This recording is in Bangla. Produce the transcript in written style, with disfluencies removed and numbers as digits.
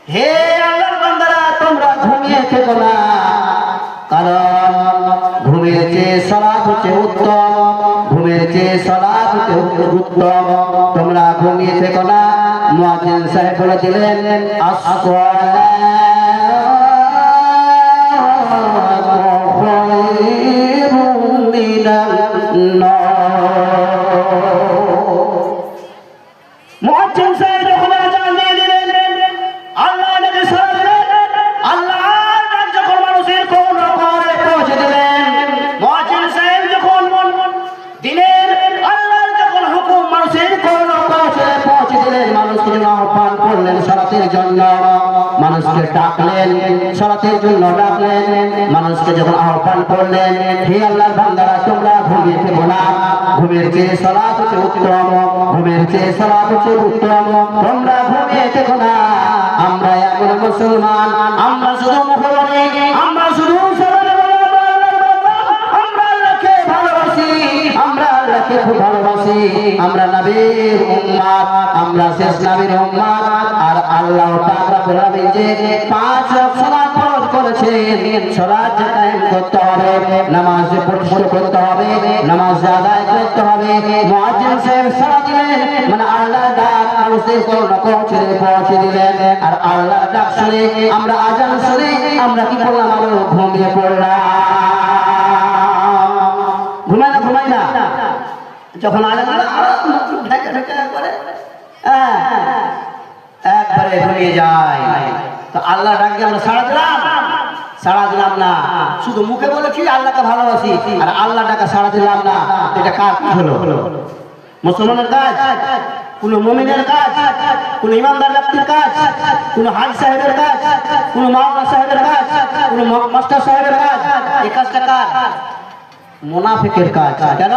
হে আল্লাহর বান্দারা তোমরা ঘুমিয়ে থেকো না, কারণ ঘুমের চেয়ে সালাত হচ্ছে উত্তম, ঘুমের চেয়ে সালাত হচ্ছে উত্তম। তোমরা ঘুমিয়ে থেকো না। মুয়াজ্জিন সাহেব বলে দিলেন মুয়াজ্জিন সাহেব যখন আযান দিয়ে দিলেন, আল্লাহ নবী সাল্লাল্লাহু আলাইহি ওয়াসাল্লাম আল্লাহর ডাক যখন মানুষের কোন ঘরে পৌঁছে দিলেন, মুয়াজ্জিন সাহেব যখন দিনের আল্লাহর যখন হুকুম মানুষের কোন ঘরে পৌঁছে দিলেন, মানুষকে যখন আহ্বান করলেন সালাতের জন্য, মানুষকে ডাকলেন সালাতের জন্য ডাকলেন, মানুষকে যখন আহ্বান করলেন, হে আল্লাহর বান্দারা তোমরা ঘুমিয়ে থেকো না, ঘুমের চেয়ে সালাত হচ্ছে উত্তম, ঘুমের চেয়ে সালাত হচ্ছে উত্তম, তোমরা ঘুমিয়ে থেকো না। আমরা এমন মুসলমান, আমরা শুধু মুখে বলি, আমরা শুধু আমরা আল্লাহকে ভালোবাসি, আমরা আল্লাহকে খুব ভালোবাসি, আমরা নবীর উম্মত, আমরা শেষ নবীর উম্মত। আর আল্লাহ তাআলা বলেন যে 5 ওয়াক্ত সালাত ফরজ করেছেন, সালাত কায়েম করতে হবে, নামাজ পরিশুদ্ধ করতে হবে, নামাজ আদায় করতে হবে। মুয়াজ্জিন সাহেব সালাত দিলেন, মানে আল্লাহ ডাক মানুষের করোনা পৌঁছে দিলেন। আর আল্লাহ ডাক শুনে আমরা আজান শুনে আমরা কি করলাম? আরো ঘুমিয়ে পড়লাম। ঘুমাই না যখন আজান ঢাকা ঢাকা করে একবারে ঘুমিয়ে যায়। তো আল্লাহ ডাককে আমরা সাড়া দিলাম না, শুধু মুখে বলেছি আল্লাহকে ভালোবাসি, আর আল্লাহ ডাকা সাড়া দিলাম না। এটা কার কাজ হলো? মুসলমানের কাজ? কোন মুমিনের কাজ? কোন ইমানদার ব্যক্তির কাজ? কোন হাজি সাহেবের কাজ? কোন মাওলানা সাহেবের কাজ? কোন মাস্টার সাহেবের কাজ? এই কাজটা কার? মুনাফিকের কাজ। কেন?